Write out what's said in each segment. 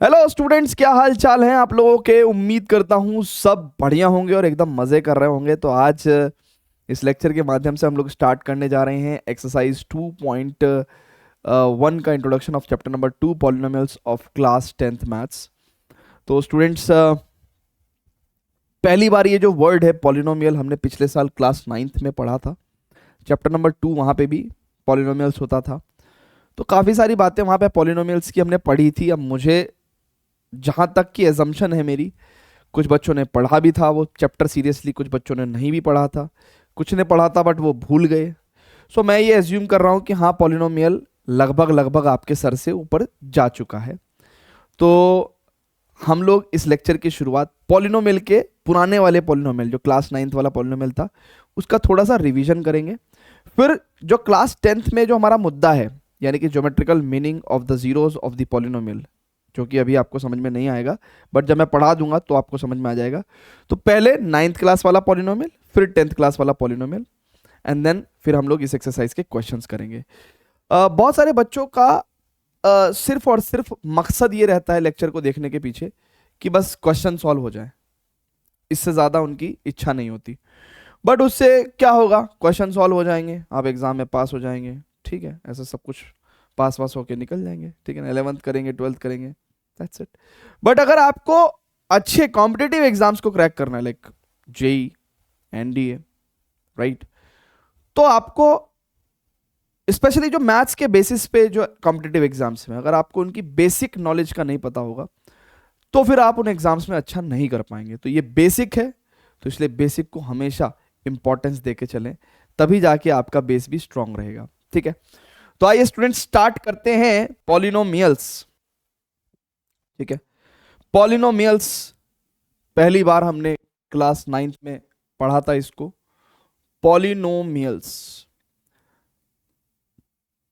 Hello students, क्या हाल चाल हैं आप लोगों के। उम्मीद करता हूँ सब बढ़िया होंगे और एकदम मज़े कर रहे होंगे। तो आज इस लेक्चर के माध्यम से हम लोग स्टार्ट करने जा रहे हैं एक्सरसाइज 2.1 का introduction of chapter number 2 polynomials of class 10th maths. तो स्टूडेंट्स, पहली बार ये जो वर्ड है पॉलिनोमियल हमने पिछले साल क्लास 9th में पढ़ा था। चैप्टर नंबर 2 वहाँ पे भी पॉलिनोमियल्स होता था। तो काफ़ी सारी बातें वहाँ पे पॉलिनोमियल्स की हमने पढ़ी थी। अब मुझे जहाँ तक की एजम्पशन है मेरी, कुछ बच्चों ने पढ़ा भी था वो चैप्टर सीरियसली, कुछ बच्चों ने नहीं भी पढ़ा था, कुछ ने पढ़ा था बट वो भूल गए। सो मैं ये एज्यूम कर रहा हूँ कि हाँ, पॉलिनोमियल लगभग लगभग आपके सर से ऊपर जा चुका है। तो हम लोग इस लेक्चर की शुरुआत पॉलिनोमियल के पुराने वाले पॉलिनोमियल, जो क्लास 9th वाला पॉलिनोमियल था, उसका थोड़ा सा रिवीजन करेंगे। फिर जो क्लास 10th में जो हमारा मुद्दा है, यानी कि geometrical meaning of the zeros of the polynomial, जो कि अभी आपको समझ में नहीं आएगा बट जब मैं पढ़ा दूंगा तो आपको समझ में आ जाएगा। तो पहले 9th क्लास वाला पॉलिनोमियल, फिर 10th क्लास वाला पॉलिनोमियल, एंड देन फिर हम लोग इस एक्सरसाइज के क्वेश्चंस करेंगे। बहुत सारे बच्चों का सिर्फ और सिर्फ मकसद ये रहता है लेक्चर को देखने के पीछे कि बस क्वेश्चन सॉल्व हो जाए, इससे ज़्यादा उनकी इच्छा नहीं होती। बट उससे क्या होगा, क्वेश्चन सॉल्व हो जाएंगे, आप एग्जाम में पास हो जाएंगे, ठीक है, ऐसा सब कुछ पास पास होके निकल जाएंगे, ठीक है ना। 11th करेंगे, 12th करेंगे, दैट्स इट। बट अगर आपको अच्छे कॉम्पिटिटिव एग्जाम्स को क्रैक करना है, लाइक जेई, एनडीए, राइट, तो आपको स्पेशली जो मैथ्स के बेसिस पे जो कॉम्पिटिटिव एग्जाम्स में, अगर आपको उनकी बेसिक नॉलेज का नहीं पता होगा तो फिर आप उन एग्जाम्स में अच्छा नहीं कर पाएंगे। तो ये बेसिक है, तो इसलिए बेसिक को हमेशा इंपॉर्टेंस देके चलें, तभी जाके आपका बेस भी स्ट्रांग रहेगा, ठीक है। तो आइए स्टूडेंट स्टार्ट करते हैं पॉलिनोमियल्स, ठीक है। पॉलिनोमियल्स पहली बार हमने क्लास 9th में पढ़ा था इसको, पॉलिनोमियल्स।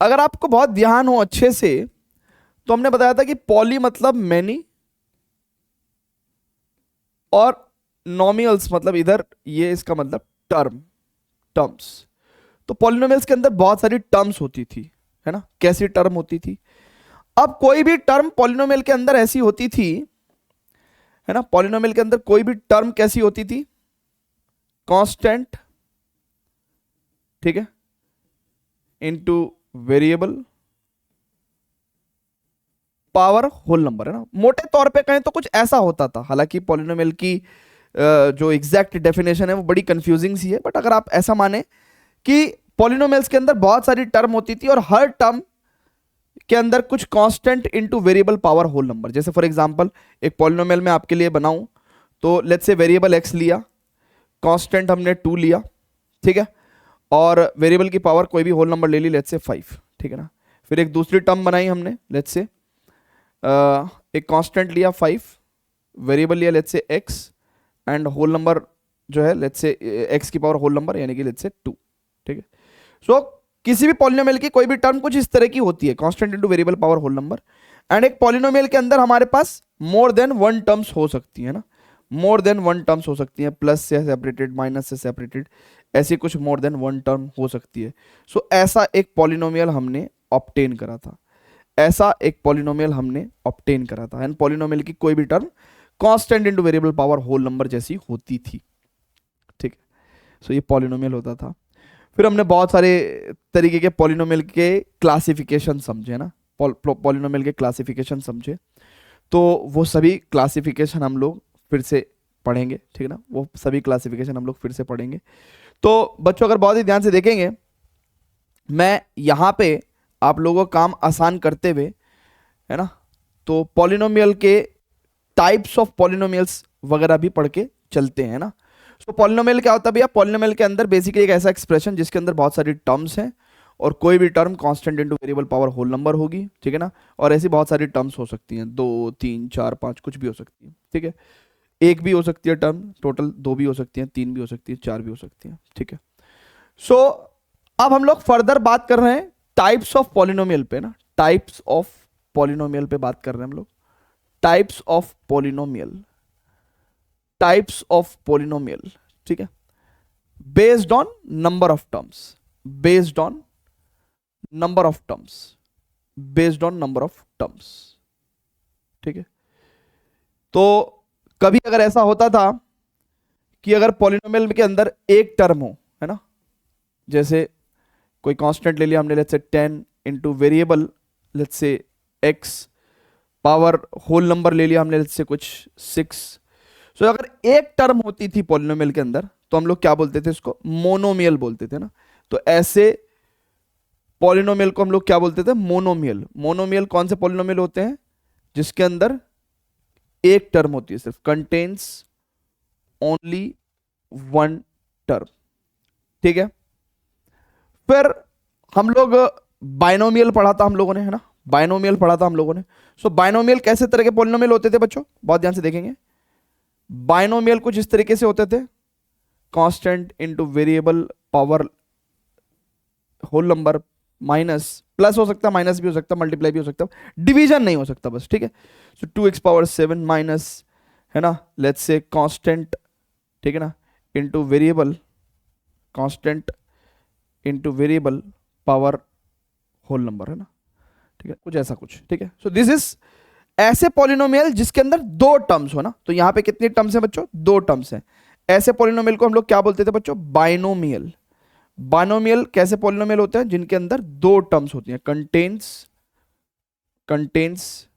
अगर आपको बहुत ध्यान हो अच्छे से तो हमने बताया था कि पॉली मतलब मैनी और नोमियल्स मतलब इधर ये इसका मतलब टर्म्स। तो पॉलिनोमियल्स के अंदर बहुत सारी टर्म्स होती थी, है ना। कैसी टर्म होती थी, अब कोई भी टर्म पॉलिनोमियल के अंदर ऐसी होती थी, है ना। पॉलिनोमियल के अंदर कोई भी टर्म कैसी होती थी, कांस्टेंट, ठीक है, into variable power whole number, है ना। मोटे तौर पे कहें तो कुछ ऐसा होता था। हालांकि पॉलिनोमियल की जो एग्जैक्ट डेफिनेशन है वो बड़ी कंफ्यूजिंग सी है, बट अगर आप ऐसा माने कि पॉलिनोमियल्स के अंदर बहुत सारी टर्म होती थी और हर टर्म के अंदर कुछ constant into variable power whole number. जैसे फॉर एग्जांपल एक पॉलिनोमियल में आपके लिए बनाऊं तो लेट्स से वेरिएबल एक्स लिया, कांस्टेंट हमने 2 लिया, ठीक है, और वेरिएबल की पावर कोई भी होल नंबर ले ली, लेट्स से 5, ठीक है ना। फिर एक दूसरी टर्म बनाई हमने, लेट्स से एक कांस्टेंट लिया 5, वेरिएबल लिया let's say x, and whole number जो है लेट्स से एक्स की पावर होल नंबर यानी कि लेट्स से 2, ठीक है। सो किसी भी पॉलिनोमियल की कोई भी टर्म कुछ इस तरह की होती है, constant into variable power whole number. And एक पॉलिनोमियल के अंदर हमारे पास मोर देन वन टर्म्स हो सकती है ना, मोर देन वन टर्म्स हो सकती हैं, प्लस से सेपरेटेड, माइनस से सेपरेटेड, ऐसी कुछ मोर देन वन टर्म हो सकती है। सो ऐसा एक पॉलिनोमियल हमने ऑब्टेन करा था, ऐसा एक पॉलिनोमियल हमने ऑब्टेन करा था। एंड पॉलिनोमियल की कोई भी term constant into variable power whole number जैसी होती थी, ठीक है। सो ये पॉलिनोमियल होता था। फिर हमने बहुत सारे तरीके के पॉलिनोमियल के क्लासिफिकेशन समझे ना, पॉलिनोमियल के क्लासिफिकेशन समझे। तो वो सभी क्लासिफिकेशन हम लोग फिर से पढ़ेंगे, ठीक है ना, वो सभी क्लासिफिकेशन हम लोग फिर से पढ़ेंगे। तो बच्चों अगर बहुत ही ध्यान से देखेंगे, मैं यहाँ पे आप लोगों का काम आसान करते हुए, है ना, तो पॉलिनोमियल के टाइप्स ऑफ पॉलिनोमियल्स वगैरह भी पढ़ के चलते हैं ना। तो पॉलिनोमियल क्या होता है भैया, पॉलिनोमियल के अंदर बेसिकली एक ऐसा एक्सप्रेशन जिसके अंदर बहुत सारी टर्म्स हैं और कोई भी term constant into variable power whole number होगी, ठीक है ना। और ऐसी बहुत सारी टर्म्स हो सकती हैं, 2 3 4 5 कुछ भी हो सकती है, ठीक है। एक भी हो सकती है टर्म, टोटल 2 भी हो सकती हैं, 3 भी हो सकती है, 4 भी हो सकती हैं, ठीक है। सो अब हम लोग फर्दर बात कर रहे हैं टाइप्स ऑफ पॉलिनोमियल पे ना, टाइप्स ऑफ पॉलिनोमियल पे बात कर रहे हैं हम लोग, types of polynomial, types of polynomial, ठीक है, based on number of terms, based on number of terms, based on number of terms, ठीक है। तो कभी अगर ऐसा होता था कि अगर पॉलिनोमियल के अंदर एक टर्म हो, है ना, जैसे कोई कांस्टेंट ले लिया हमने, let's say 10 into variable let's say x, power whole number ले लिया हमने, लेट्स से कुछ 6। सो अगर एक टर्म होती थी पॉलिनोमियल के अंदर तो हम लोग क्या बोलते थे, उसको मोनोमियल बोलते थे ना। तो ऐसे पॉलिनोमियल को हम लोग क्या बोलते थे, मोनोमियल। मोनोमियल कौन से पॉलिनोमियल होते हैं, जिसके अंदर एक टर्म होती है, सिर्फ कंटेन्स ओनली वन टर्म, ठीक है। फिर हम लोग बाइनोमियल पढ़ा था हम लोगों ने, है ना, बाइनोमियल पढ़ा था हम लोगों ने। सो बाइनोमियल कैसे तरह के पॉलिनोमियल होते थे बच्चों, बहुत ध्यान से देखेंगे। बाइनोमियल कुछ इस तरीके से होते थे, constant into variable power whole number minus, plus हो सकता है, माइनस भी हो सकता है, मल्टीप्लाई भी हो सकता है, डिवीजन नहीं हो सकता बस, ठीक है। सो 2x पावर 7 माइनस, है ना, लेट्स से कांस्टेंट, ठीक है ना, into variable, constant into variable power whole number, है ना, ठीक है, कुछ ऐसा कुछ, ठीक है। सो दिस इज ऐसे पॉलिनोमियल जिसके अंदर दो टर्म्स हो ना। तो यहां पे कितनी टर्म्स हैं बच्चों, दो टर्म्स हैं। ऐसे पॉलिनोमियल को हम लोग क्या बोलते थे बच्चों, बाइनोमियल। बाइनोमियल कैसे पॉलिनोमियल होते हैं, जिनके अंदर दो टर्म्स होती हैं, कंटेन्स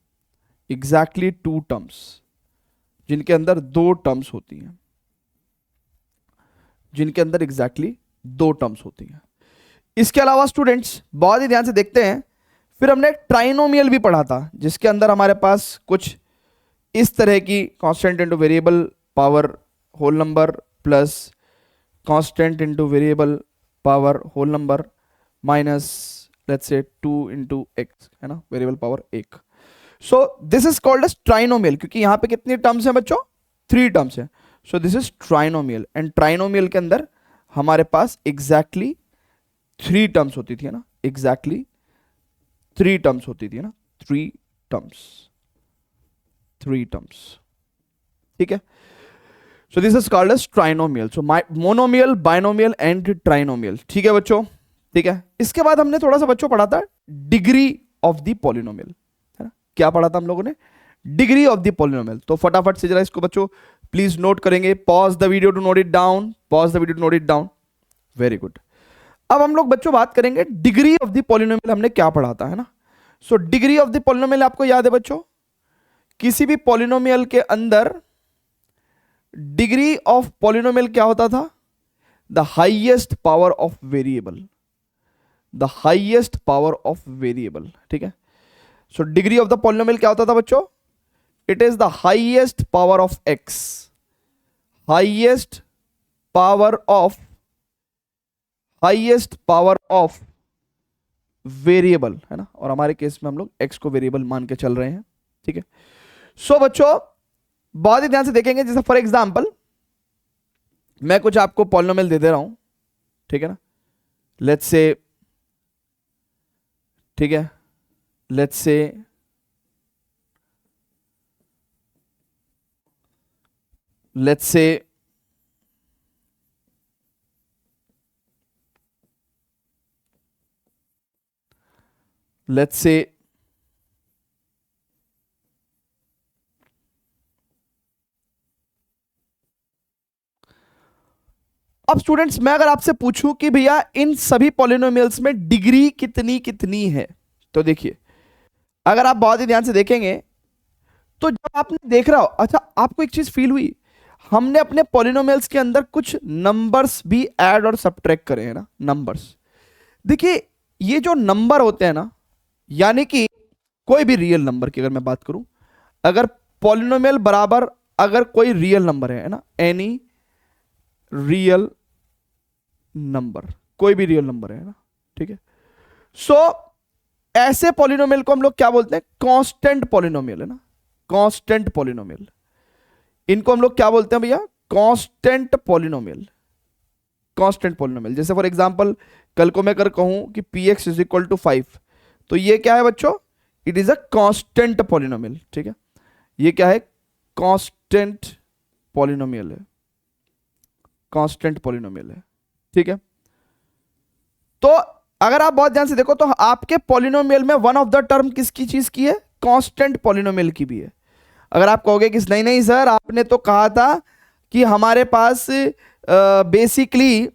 एग्जैक्टली टू टर्म्स, जिनके अंदर दो टर्म्स होती हैं, जिनके अंदर एग्जैक्टली दो टर्म्स होती हैं। इसके अलावा स्टूडेंट्स बहुत ही ध्यान से देखते हैं, फिर हमने ट्राइनोमियल भी पढ़ा था, जिसके अंदर हमारे पास कुछ इस तरह की constant into variable power whole number plus constant into variable power whole number minus let's say 2 into X, है ना, variable power 1। So this is called as trinomial, क्योंकि यहां पे कितनी टर्म्स हैं बच्चों, 3 टर्म्स हैं। सो this is trinomial, and trinomial के अंदर हमारे पास एग्जैक्टली 3 टर्म्स होती थी, है ना, एग्जैक्टली 3 टर्म्स होती थी, है ना, 3 टर्म्स, ठीक है। So this is called as trinomial. So monomial, binomial and trinomial, ठीक है बच्चों, ठीक है। इसके बाद हमने थोड़ा सा बच्चों पढ़ा था डिग्री ऑफ द पॉलिनोमियल, है ना, क्या पढ़ा था हम लोगों ने, डिग्री ऑफ द पॉलिनोमियल। तो फटाफट से जरा इसको बच्चों प्लीज नोट करेंगे, pause the video to note it down, pause the video to note it down, very good. अब हम लोग बच्चों बात करेंगे डिग्री ऑफ द पॉलिनोमियल, हमने क्या पढ़ा था, है ना। So degree of the polynomial आपको याद है बच्चों, किसी भी पॉलिनोमियल के अंदर डिग्री ऑफ पॉलिनोमियल क्या होता था, the highest power of variable, the highest power of variable, ठीक है। So degree of the polynomial क्या होता था बच्चों, it is the highest power of x, highest power of, highest power of variable, है ना, और हमारे केस में हम लोग x को वेरिएबल मान के चल रहे हैं, ठीक है। सो बच्चों बहुत ही ध्यान से देखेंगे, जैसे फॉर एग्जांपल मैं कुछ आपको पॉलिनोमियल दे रहा हूं, ठीक है ना, लेट्स से, ठीक है, let's say let's say let's say अब स्टूडेंट्स मैं अगर आपसे पूछूं कि भैया इन सभी पॉलिनोमियल्स में डिग्री कितनी कितनी है, तो देखिए अगर आप बहुत ही ध्यान से देखेंगे तो जब आपने देख रहा हो, अच्छा आपको एक चीज फील हुई, हमने अपने पॉलिनोमियल्स के अंदर कुछ नंबर्स भी ऐड और सब्ट्रैक्ट करे हैं ना, नंबर्स। देखिए ये जो नंबर होते हैं ना, यानी कि कोई भी रियल नंबर की अगर मैं बात करूं, अगर पॉलिनोमियल बराबर अगर कोई रियल नंबर है ना, एनी रियल नंबर, कोई भी रियल नंबर है ना, ठीक है। सो ऐसे पॉलिनोमियल को हम लोग क्या बोलते हैं, कांस्टेंट पॉलिनोमियल, है ना, कांस्टेंट पॉलिनोमियल। इनको हम लोग क्या बोलते हैं भैया, कांस्टेंट पॉलिनोमियल, कांस्टेंट पॉलिनोमियल। जैसे फॉर एग्जांपल कल को मैं अगर कहूं कि px इज इक्वल टू 5, तो ये क्या है बच्चों, it is a constant polynomial, ठीक है। ये क्या है, कांस्टेंट पॉलिनोमियल है, कांस्टेंट पॉलिनोमियल है, ठीक है। तो अगर आप बहुत ध्यान से देखो तो आपके पॉलिनोमियल में वन ऑफ द टर्म किसकी चीज की है, कांस्टेंट पॉलिनोमियल की भी है। अगर आप कहोगे कि नहीं नहीं सर आपने तो कहा था कि हमारे पास बेसिकली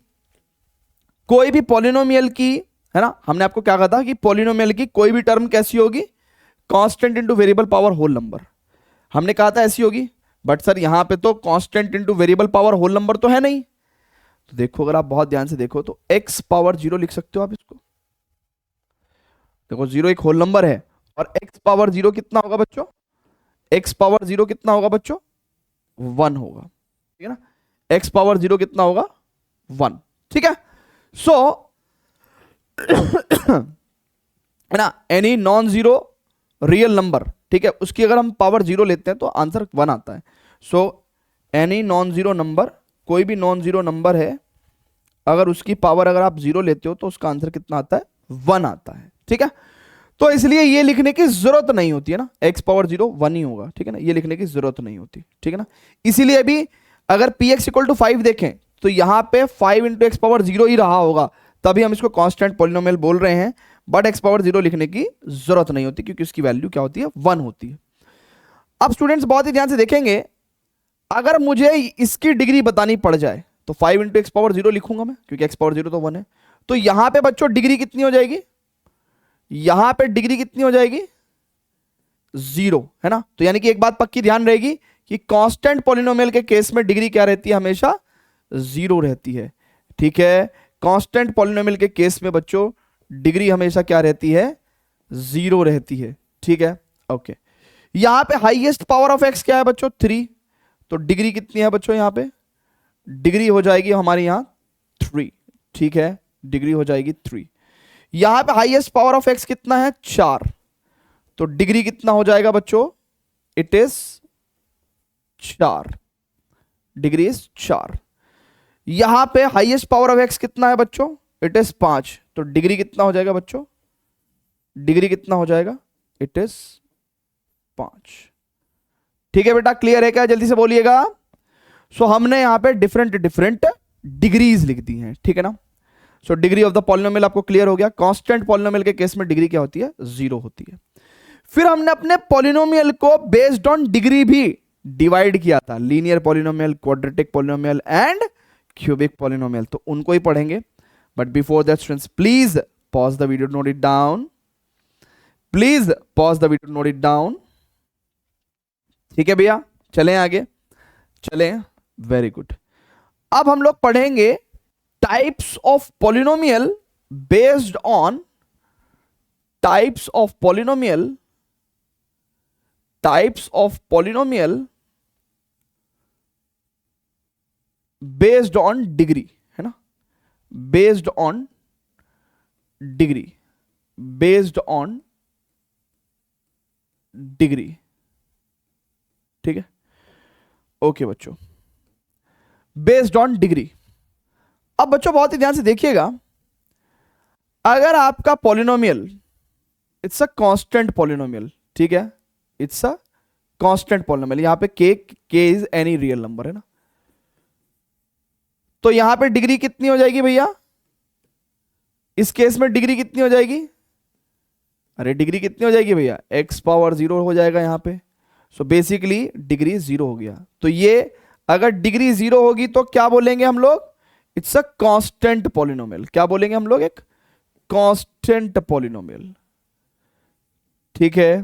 कोई भी पॉलिनोमियल की, है ना, हमने आपको क्या कहा था कि पॉलिनोमियल की कोई भी टर्म कैसी होगी, constant into variable power whole number, हमने कहा था ऐसी होगी। बट सर यहां पे तो constant into variable power whole number तो है नहीं। तो देखो अगर आप बहुत ध्यान से देखो तो x पावर 0 लिख सकते हो आप इसको। देखो 0 एक होल नंबर है और x पावर 0 कितना होगा बच्चों, x पावर 0 कितना होगा बच्चों, 1 होगा, ठीक है ना। x पावर 0 कितना होगा, 1, ठीक है। सो है ना, any non zero real number, ठीक है, उसकी अगर हम पावर 0 लेते हैं तो आंसर 1 आता है। So any non zero number, कोई भी नॉन जीरो नंबर है अगर उसकी पावर अगर आप 0 लेते हो तो उसका आंसर कितना आता है, 1 आता है, ठीक है। तो इसलिए ये लिखने की जरूरत नहीं होती है ना, x पावर 0 1 ही होगा, ठीक है ना, ये लिखने की जरूरत नहीं होती, ठीक है ना। इसीलिए अभी अगर px इक्वल टू 5 देखें तो यहां पे 5 इंटू एक्स पावर 0 ही रहा होगा, तभी हम इसको कांस्टेंट पॉलिनोमियल बोल रहे हैं। बट x पावर 0 लिखने की जरूरत नहीं होती क्योंकि उसकी वैल्यू क्या होती है, 1 होती है। अब स्टूडेंट्स बहुत ही ध्यान से देखेंगे, अगर मुझे इसकी डिग्री बतानी पड़ जाए तो 5 इंटू एक्स पावर 0 लिखूंगा मैं, क्योंकि x पावर 0 तो 1 है। तो यहां पे बच्चों डिग्री कितनी हो जाएगी, यहां पे डिग्री कितनी हो जाएगी, 0, है ना। तो यानी कि एक बात पक्की ध्यान रहेगी कि कांस्टेंट पॉलिनोमियल के केस में डिग्री क्या रहती है, हमेशा 0 रहती है, ठीक है। कांस्टेंट पॉलिनोमियल के केस में बच्चों डिग्री हमेशा क्या रहती है, 0 रहती है, ठीक है, ओके। यहां पे हाईएस्ट पावर ऑफ x क्या है बच्चों, 3, तो डिग्री कितनी है बच्चों, यहां पे डिग्री हो जाएगी हमारी यहां 3, ठीक है, डिग्री हो जाएगी 3। यहां पे हाईएस्ट पावर ऑफ x कितना है, 4, तो डिग्री कितना हो जाएगा बच्चों, इट इज 4, डिग्री इज 4। यहां पे हाईएस्ट पावर ऑफ x कितना है बच्चों, इट इज 5, तो डिग्री कितना हो जाएगा बच्चों, डिग्री कितना हो जाएगा, इट इज 5, ठीक है बेटा। क्लियर है क्या, जल्दी से बोलिएगा। सो हमने यहां पे डिफरेंट डिफरेंट डिग्रीज लिख दी हैं, ठीक है ना। So degree of the polynomial आपको क्लियर हो गया। कांस्टेंट पॉलिनोमियल के केस में डिग्री क्या होती है, 0 होती है। फिर हमने अपने पॉलिनोमियल को बेस्ड ऑन डिग्री भी डिवाइड किया था, linear polynomial, quadratic polynomial and cubic polynomial, तो उनको ही पढ़ेंगे। But before that students please pause the video, note it down, please pause the video, note it down, ठीक है भैया। चलें आगे, चलें, वेरी गुड। अब हम लोग पढ़ेंगे types of polynomial based on, types of polynomial, types of polynomial based on degree, है ना, based on degree, based on degree, ठीक है, ओके बच्चों, बेस्ड ऑन डिग्री। अब बच्चों बहुत ही ध्यान से देखिएगा, अगर आपका polynomial it's a constant polynomial, ठीक है, इट्स अ कांस्टेंट पॉलिनोमियल, यहां पे के इज एनी रियल नंबर, है ना, तो यहां पे डिग्री कितनी हो जाएगी भैया, इस केस में डिग्री कितनी हो जाएगी, अरे डिग्री कितनी हो जाएगी भैया, x पावर 0 हो जाएगा यहां पे। सो बेसिकली डिग्री 0 हो गया। तो ये अगर डिग्री 0 होगी तो क्या बोलेंगे हम लोग, इट्स अ कांस्टेंट पॉलिनोमियल, क्या बोलेंगे हम लोग, एक कांस्टेंट पॉलिनोमियल, ठीक है।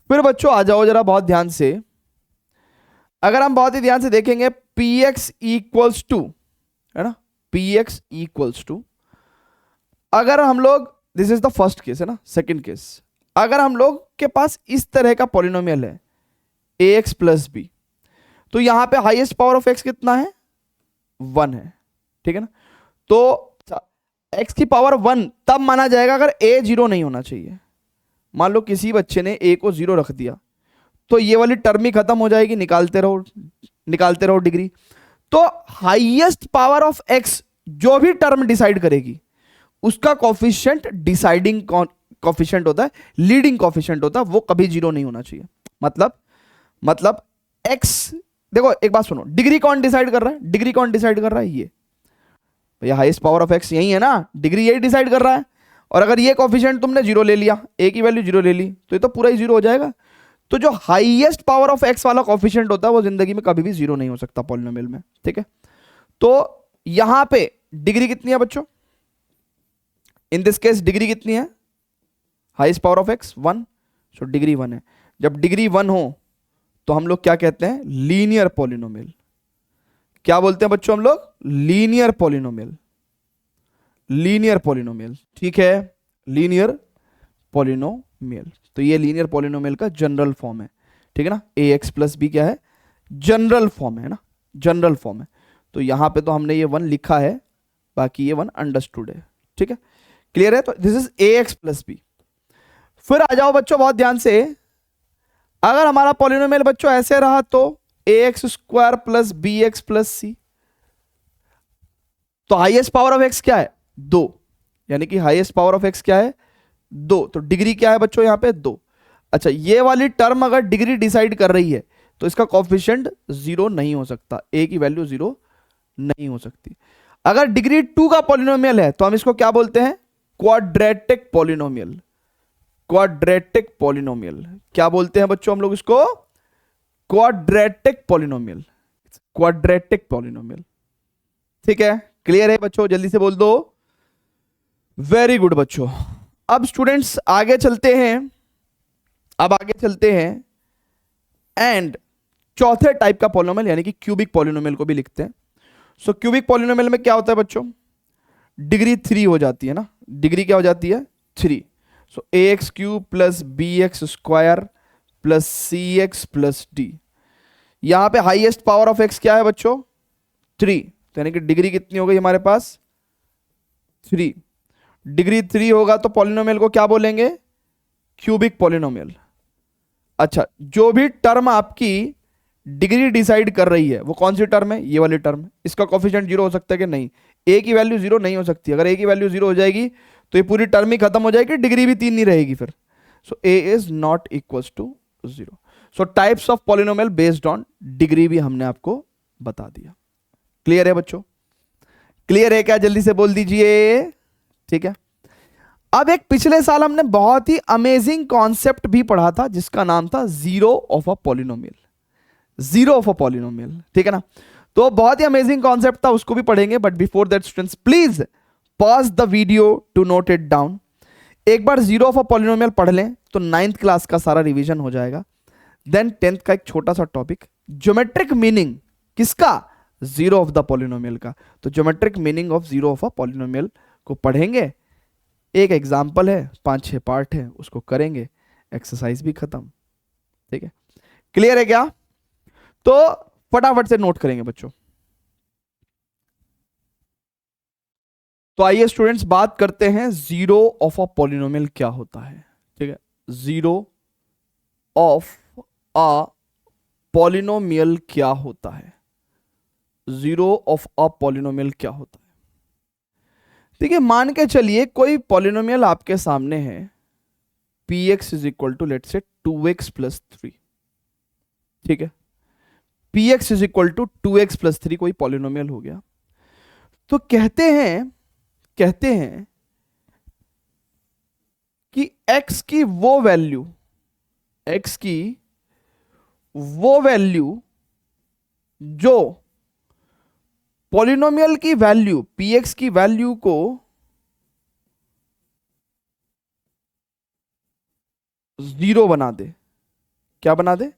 फिर बच्चों आ जाओ जरा बहुत ध्यान से, अगर हम बहुत ही ध्यान से देखेंगे px इक्वल्स टू, है ना, px इक्वल्स टू, अगर हम लोग, this is the first case, है ना, सेकंड केस, अगर हम लोग के पास इस तरह का पॉलिनोमियल है ax प्लस बी, तो यहां पे हाईएस्ट पावर ऑफ x कितना है, 1 है, ठीक है ना। तो x की पावर 1 तब माना जाएगा अगर a 0 नहीं होना चाहिए। मान लो किसी बच्चे ने a को 0 रख दिया तो ये वाली टर्म ही खत्म हो जाएगी, निकालते रहो निकालते रहो डिग्री। तो हाईएस्ट पावर ऑफ x जो भी टर्म डिसाइड करेगी उसका कॉफिशिएंट डिसाइडिंग कॉफिशिएंट होता है, लीडिंग कॉफिशिएंट होता है, वो कभी 0 नहीं होना चाहिए। मतलब x, देखो एक बात सुनो, डिग्री कौन डिसाइड कर रहा है, डिग्री कौन डिसाइड कर रहा है, ये भैया हाईएस्ट पावर ऑफ x यही है ना, डिग्री यही डिसाइड कर रहा है। और अगर ये कॉफिशिएंट तुमने 0 ले लिया, a की वैल्यू 0 ले ली, तो ये तो पूरा ही 0 हो जाएगा। तो जो हाईएस्ट पावर ऑफ एक्स वाला कॉफिशिएंट होता है वो जिंदगी में कभी भी जीरो नहीं हो सकता पॉलिनोमियल में, ठीक है। तो यहां पे डिग्री कितनी है बच्चों, इन दिस केस डिग्री कितनी है, highest power of x 1, so degree 1 है। जब डिग्री 1 हो तो हम लोग क्या कहते हैं, लीनियर पॉलिनोमियल। क्या बोलते हैं बच्चों हम लोग, लीनियर पॉलिनोमियल, लीनियर पॉलिनोमियल, ठीक है, लीनियर पॉलिनोमियल। तो ये लीनियर पॉलिनोमियल का जनरल फॉर्म है, ठीक है ना। ए एक्स प्लस बी क्या है, जनरल फॉर्म है ना, जनरल फॉर्म है। तो यहां पे तो हमने ये 1 लिखा है, बाकी ये 1 अंडरस्टूड है, ठीक है, क्लियर है। तो this is A X plus B. फिर आ जाओ बच्चों बहुत ध्यान से, अगर हमारा पॉलिनोमियल बच्चों ऐसे रहा तो A X square plus B X plus C. तो हाईएस्ट पावर ऑफ एक्स क्या है, 2, यानी कि हाईएस्ट पावर ऑफ एक्स क्या है, 2। तो डिग्री क्या है बच्चों यहां पे, 2। अच्छा, ये वाली टर्म अगर डिग्री डिसाइड कर रही है तो इसका कॉफिशिएंट 0 नहीं हो सकता, ए की वैल्यू 0 नहीं हो सकती। अगर डिग्री 2 का पॉलिनोमियल है तो हम इसको क्या बोलते हैं, क्वाड्रेटिक पॉलिनोमियल, क्वाड्रेटिक पॉलिनोमियल। क्या बोलते हैं बच्चों हम लोग इसको, क्वाड्रेटिक पॉलिनोमियल, क्वाड्रेटिक पॉलिनोमियल, ठीक है, क्लियर है बच्चों, जल्दी से बोल दो, वेरी गुड बच्चों। अब स्टूडेंट्स आगे चलते हैं, अब आगे चलते हैं एंड चौथे टाइप का पॉलिनोमियल यानी कि क्यूबिक पॉलिनोमियल को भी लिखते हैं। सो क्यूबिक पॉलिनोमियल में क्या होता है बच्चों, डिग्री 3 हो जाती है ना, डिग्री क्या हो जाती है, 3। So A X cube plus B X square plus C X plus D. यहां पे हाईएस्ट पावर ऑफ एक्स क्या है बच्चों, 3, तो यानी कि डिग्री कितनी हो गई हमारे पास, 3। डिग्री 3 होगा तो पॉलिनोमियल को क्या बोलेंगे, क्यूबिक पॉलिनोमियल। अच्छा, जो भी टर्म आपकी डिग्री डिसाइड कर रही है वो कौन सी टर्म है, ये वाली टर्म, इसका कोफिशिएंट 0 हो सकता है कि नहीं, ए की वैल्यू 0 नहीं हो सकती। अगर ए की वैल्यू 0 हो जाएगी तो ये पूरी टर्म ही खत्म हो जाएगी, डिग्री भी 3 नहीं रहेगी फिर। So A is not equal to 0। So types of polynomial based on degree भी हमने आपको बता दिया। क्लियर है बच्चों, क्लियर है क्या, जल्दी से बोल दीजिए, ठीक है। अब एक पिछले साल हमने बहुत ही अमेजिंग कॉन्सेप्ट भी पढ़ा था जिसका नाम था zero of a polynomial, zero of a polynomial, ठीक है ना। तो बहुत ही अमेजिंग कॉन्सेप्ट था, उसको भी पढ़ेंगे, but before that students please pause the video to note it down. एक बार जीरो ऑफ अ पॉलिनोमियल पढ़ लें तो 9th क्लास का सारा रिवीजन हो जाएगा। देन 10th का एक छोटा सा टॉपिक, ज्योमेट्रिक मीनिंग किसका, जीरो ऑफ द पॉलिनोमियल का। तो geometric meaning of zero of a polynomial को पढ़ेंगे, एक एग्जाम्पल है, 5-6 पार्ट है, उसको करेंगे, एक्सरसाइज भी खत्म, ठीक है, क्लियर है क्या। तो फटाफट से नोट करेंगे बच्चों। तो आइए स्टूडेंट्स बात करते हैं जीरो ऑफ अ पॉलिनोमियल क्या होता है, ठीक है। जीरो ऑफ अ पॉलिनोमियल क्या होता है, जीरो ऑफ अ पॉलिनोमियल क्या होता है। देखिए, मान के चलिए कोई पॉलिनोमियल आपके सामने है, P X is equal to let say 2x plus 3, ठीक है, P X is equal to 2x plus 3 कोई पॉलिनोमियल हो गया। तो कहते हैं कि x की वो वैल्यू, x की वो वैल्यू जो पॉलिनोमियल की वैल्यू px की वैल्यू को जीरो बना दे, क्या बना दे,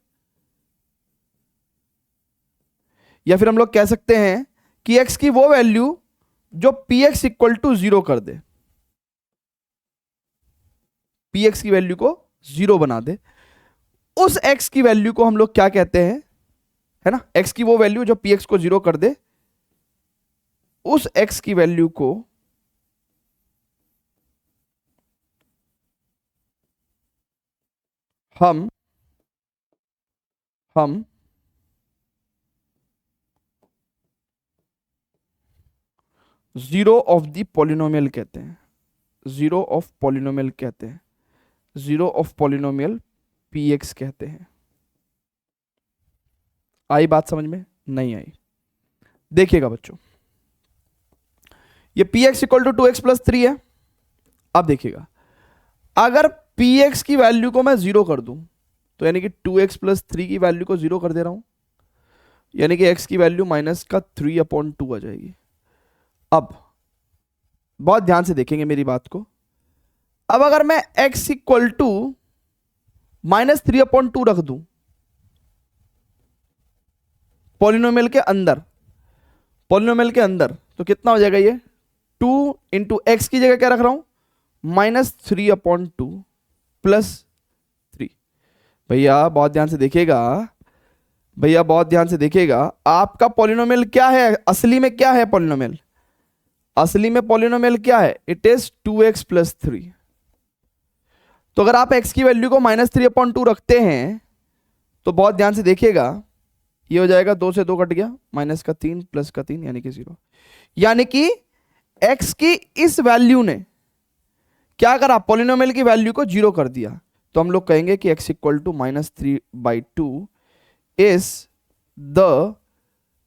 या फिर हम लोग कह सकते हैं कि x की वो वैल्यू जो px इक्वल टू 0 कर दे, px की वैल्यू को 0 बना दे। उस x की वैल्यू को हम लोग क्या कहते हैं, है ना, x की वो वैल्यू जो px को 0 कर दे, उस x की वैल्यू को हम जीरो ऑफ द पॉलिनोमियल कहते हैं, जीरो ऑफ पॉलिनोमियल कहते हैं, जीरो ऑफ पॉलिनोमियल px कहते हैं। आई बात समझ में, नहीं आई, देखिएगा बच्चों, ये px equal to 2x plus 3 है। अब देखिएगा, अगर px की वैल्यू को मैं 0 कर दूं तो यानी कि 2x+3 की वैल्यू को 0 कर दे रहा हूं, यानी कि x की वैल्यू माइनस का 3/2 आ जाएगी। अब बहुत ध्यान से देखेंगे मेरी बात को। अब अगर मैं x इक्वल टू -3/2 रख दूं पॉलिनोमियल के अंदर, पॉलिनोमियल के अंदर, तो कितना हो जाएगा ये 2 इंटू एक्स की जगह क्या रख रहा हूं -3/2 +3। भैया बहुत ध्यान से देखिएगा, भैया बहुत ध्यान से देखिएगा, आपका पॉलिनोमियल क्या है, असली में क्या है पॉलिनोमियल, असली में पॉलिनोमियल क्या है, इट इज 2x+3। तो अगर आप x की वैल्यू को -3/2 रखते हैं तो बहुत ध्यान से देखिएगा, ये हो जाएगा 2 से 2 कट गया, -3 +3 यानी कि 0। यानी कि x की इस वैल्यू ने क्या करा, पॉलिनोमियल की वैल्यू को 0 कर दिया। तो हम लोग कहेंगे कि x equal to -3/2 is the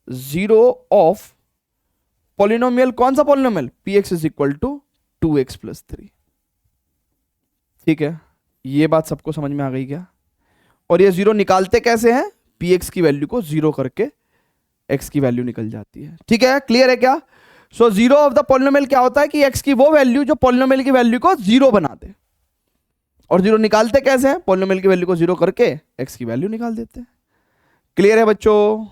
0 of polynomial. कौन सा polynomial, px is equal to 2x+3। ठीक है, ये बात सबको समझ में आ गई क्या? और ये 0 निकालते कैसे हैं, px की वैल्यू को 0 करके x की वैल्यू निकल जाती है। ठीक है, क्लियर है क्या? सो 0 ऑफ द पॉलिनोमियल क्या होता है कि x की वो वैल्यू जो पॉलिनोमियल की वैल्यू को 0 बना दे। और 0 निकालते कैसे हैं, पॉलिनोमियल की वैल्यू को 0 करके x की वैल्यू निकाल देते हैं। क्लियर है बच्चों?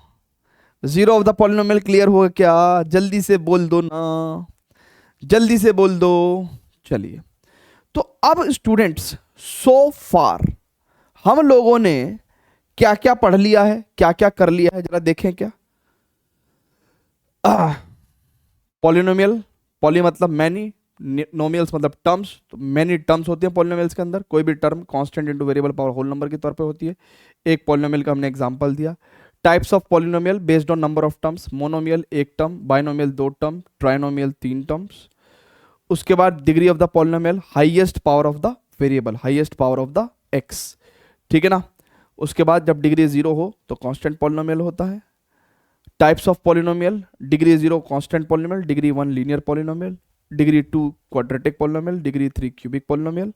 0 ऑफ द पॉलिनोमियल क्लियर हुआ क्या? जल्दी से बोल दो ना, जल्दी से बोल दो। चलिए, तो अब स्टूडेंट्स सो फार हम लोगों ने क्या क्या पढ़ लिया है, क्या क्या कर लिया है, जरा देखें क्या। पॉलिनोमियल, पॉली मतलब मैनी, नोमियल्स मतलब टर्म्स, तो मैनी टर्म्स होती हैं पॉलिनोमियल्स के अंदर। कोई भी term constant into variable power whole number के तौर पे होती है। एक पॉलिनोमियल का हमने एग्जांपल दिया। Types of polynomial based on number of terms, monomial 1 term, binomial 2 term, trinomial 3 terms. उसके बाद degree of the polynomial, highest power of the variable, highest power of the x. ठीक है ना? उसके बाद जब डिग्री 0 हो तो कांस्टेंट पॉलिनोमियल होता है। Types of polynomial, degree 0 constant polynomial, degree 1 linear polynomial, degree 2 quadratic polynomial, degree 3 cubic polynomial.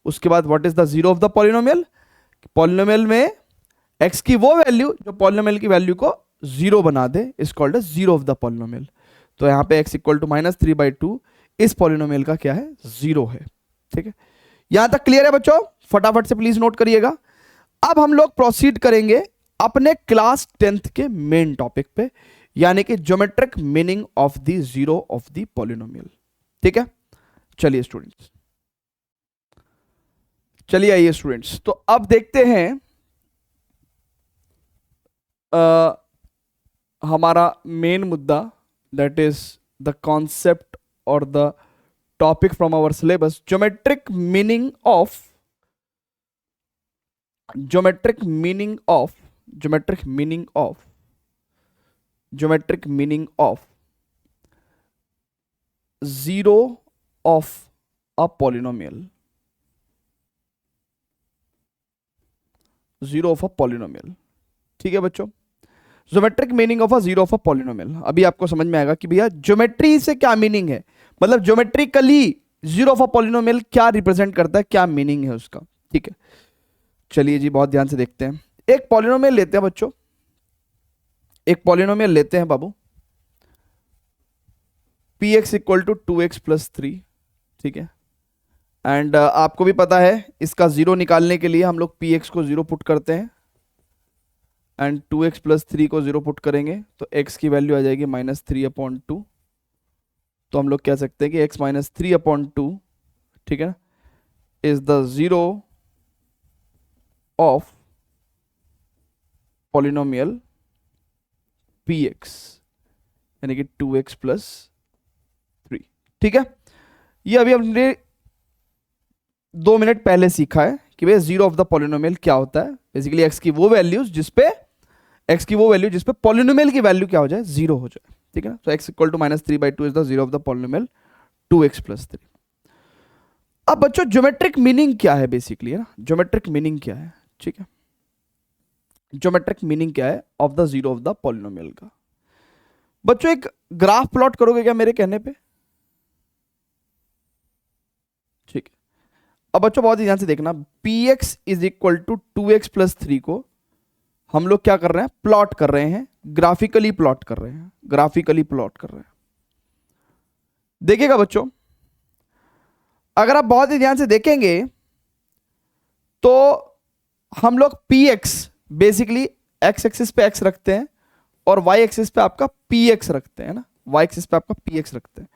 उसके बाद what is the 0 of the polynomial, polynomial में x की वो वैल्यू जो पॉलिनोमियल की वैल्यू को 0 बना दे is called as 0 of the polynomial. तो यहाँ पे x इक्वल टू -3/2 इस पॉलिनोमियल का क्या है, 0 है। ठीक है, यहां तक क्लियर है बच्चों? फटाफट से प्लीज नोट करिएगा। अब हम लोग प्रोसीड करेंगे अपने क्लास 10th के मेन टॉपिक पे, यानी कि geometric meaning of the 0 of the polynomial. ठीक है, चलिए स्टूडेंट्स, चलिए आइए स्टूडेंट्स, तो अब देखते हैं हमारा मेन मुद्दा, दैट इज द कॉन्सेप्ट और the topic from our syllabus, geometric meaning of, geometric meaning of, geometric meaning of, geometric meaning of 0 of a polynomial, 0 of a polynomial. ठीक है बच्चों, geometric meaning of a 0 of a polynomial. अभी आपको समझ में आएगा कि भैया ज्योमेट्री से क्या मीनिंग है, मतलब ज्योमेट्रिकली 0 ऑफ अ पॉलिनोमियल क्या रिप्रेजेंट करता है, क्या मीनिंग है उसका। ठीक है, चलिए जी बहुत ध्यान से देखते हैं। एक पॉलिनोमियल लेते हैं बच्चों, एक पॉलिनोमियल लेते हैं बाबू, px इक्वल टू 2x+3। ठीक है, एंड आपको भी पता है इसका 0 निकालने के लिए हम लोग px को 0 पुट करते हैं एंड 2x+3 को 0 पुट करेंगे तो x की वैल्यू आ जाएगी -3/2। तो हम लोग कह सकते हैं कि x -3/2, ठीक है, is the 0 of polynomial px, यानी कि 2x+3। ठीक है, ये अभी हमने 2 मिनट पहले सीखा है कि भाई 0 ऑफ द पॉलिनोमियल क्या होता है। बेसिकली x की वो वैल्यूज जिसपे, x की वो वैल्यू जिसपे पॉलिनोमियल की वैल्यू क्या हो जाए, 0 हो जाए। ठीक है ना? तो x equal to -3/2 is the 0 of the polynomial 2x+3। अब बच्चों ज्योमेट्रिक मीनिंग क्या है बेसिकली, है ना, ज्योमेट्रिक मीनिंग क्या है। ठीक है, ज्योमेट्रिक मीनिंग क्या है of the 0 of the polynomial का। बच्चों एक ग्राफ प्लॉट करोगे क्या मेरे कहने पे? ठीक है, अब बच्चों बहुत ही ध्यान से देखना, P X is equal to 2x+3 को हम लोग क्या कर रहे हैं, प्लॉट कर रहे हैं, ग्राफिकली प्लॉट कर रहे हैं, ग्राफिकली प्लॉट कर रहे हैं। देखिएगा बच्चों, अगर आप बहुत ही ध्यान से देखेंगे तो हम लोग P x basically x axis पे एक्स रखते हैं और वाई एक्सिस पे आपका पी एक्स रखते हैं ना, वाई एक्सिस पे आपका पी एक्स रखते हैं।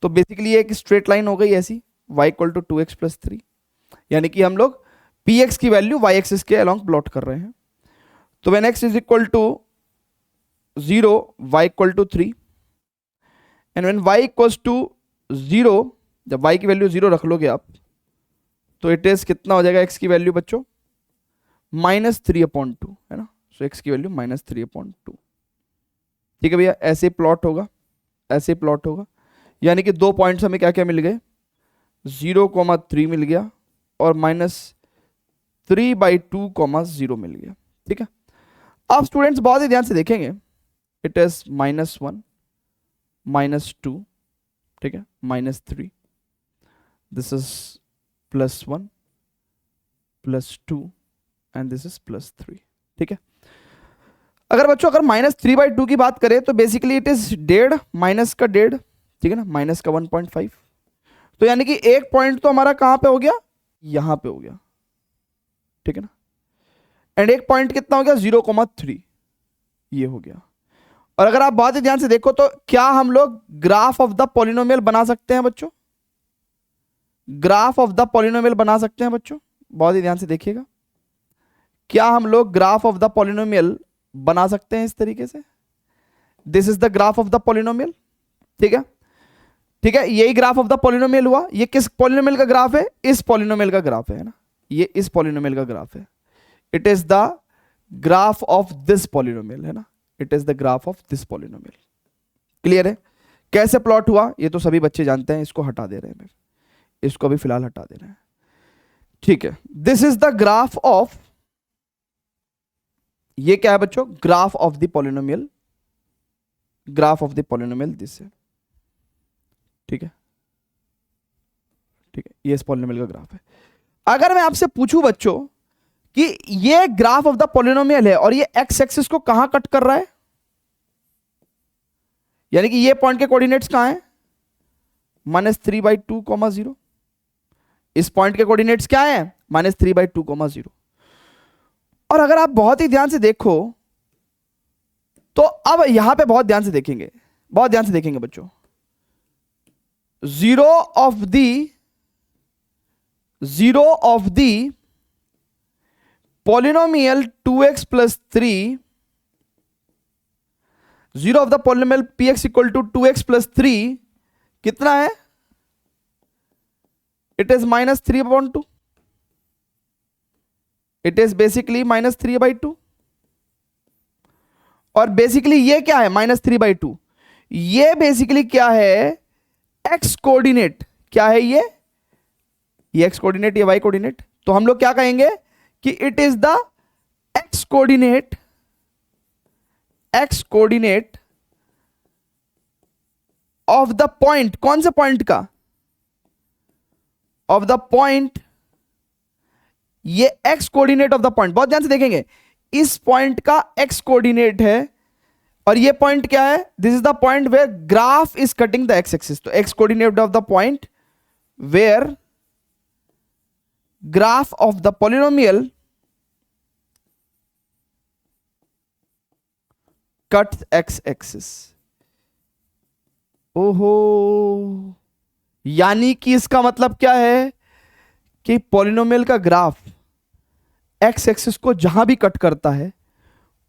तो बेसिकली ये एक स्ट्रेट लाइन हो गई ऐसी, y इक्वल टू 2x+3, यानी कि हम लोग पी एक्स की वैल्यू वाई एक्सिस के अलोंग प्लॉट कर रहे हैं। तो when x is equal to 0, y equal to 3, and when y equals to 0, जब y की वैल्यू 0 रख लोगे आप, तो इट इज कितना हो जाएगा x की वैल्यू बच्चों, -3/2 है ना। सो x की वैल्यू -3/2। ठीक है भैया, ऐसे प्लॉट होगा, ऐसे प्लॉट होगा, यानी कि 2 पॉइंट्स हमें क्या क्या मिल गए, 0,3 मिल गया और -3/2,0 मिल गया। ठीक है, अब स्टूडेंट्स बहुत ही ध्यान से देखेंगे, इट इज -1, -2, ठीक है, -3, this is +1, +2 and this is +3। ठीक है, अगर बच्चों अगर -3/2 की बात करें तो बेसिकली इट इज 1.5 माइनस का 1.5, ठीक है ना, माइनस का 1.5। तो यानी कि एक पॉइंट तो हमारा कहां पे हो गया, यहां पे हो गया, ठीक है ना, एंड एक पॉइंट कितना हो गया, 0,3, ये हो गया। और अगर आप बहुत ही ध्यान से देखो तो क्या हम लोग ग्राफ ऑफ द पॉलिनोमियल बना सकते हैं बच्चों, ग्राफ ऑफ द पॉलिनोमियल बना सकते हैं बच्चों, बहुत ही ध्यान से देखिएगा, क्या हम लोग ग्राफ ऑफ द पॉलिनोमियल बना सकते हैं इस तरीके से, this is the graph of the polynomial. ठीक है, ठीक है, यही ग्राफ ऑफ द पॉलिनोमियल हुआ। ये किस पॉलिनोमियल का ग्राफ है, इस पॉलिनोमियल का ग्राफ है ना, ये इस पॉलिनोमियल का ग्राफ है, it is the graph of this polynomial है ना, it is the graph of this polynomial. Clear है, कैसे प्लॉट हुआ ये तो सभी बच्चे जानते हैं, इसको हटा दे रहे हैं, इसको भी फिलहाल हटा दे रहे हैं। ठीक है, this is the graph of, ये क्या है बच्चों, graph of the polynomial, graph of the polynomial this है। ठीक है, ठीक है, ये इस पॉलिनोमियल का ग्राफ है। अगर मैं आपसे पूछूं बच्चों कि ये ग्राफ ऑफ द पॉलिनोमियल है और ये एक्स एक्सिस को कहां कट कर रहा है, यानी कि ये पॉइंट के कोऑर्डिनेट्स कहां हैं, -3/2,0, इस पॉइंट के कोऑर्डिनेट्स क्या है, -3/2,0। और अगर आप बहुत ही ध्यान से देखो तो अब यहां पे बहुत ध्यान से देखेंगे, बहुत ध्यान से देखेंगे बच्चों, 0 of the polynomial 2x+3, 0 of the polynomial px equal to 2x+3 कितना है, it is -3/2, it is basically -3/2। और बेसिकली ये क्या है, -3/2, ये बेसिकली क्या है, एक्स कोऑर्डिनेट, क्या है ये एक्स कोऑर्डिनेट, ये वाई कोऑर्डिनेट। तो हम लोग क्या कहेंगे कि it is the x coordinate, x coordinate of the point, कौन से पॉइंट का, ऑफ द पॉइंट, ये x coordinate of the point, बहुत ध्यान से देखेंगे, इस पॉइंट का एक्स कोऑर्डिनेट है और ये पॉइंट क्या है, this is the point where graph is cutting the X axis. तो X coordinate of the point where graph of the polynomial cut X axis. ओहो, यानी कि इसका मतलब क्या है कि पॉलिनोमियल का ग्राफ एक्स एक्सिस को जहां भी कट करता है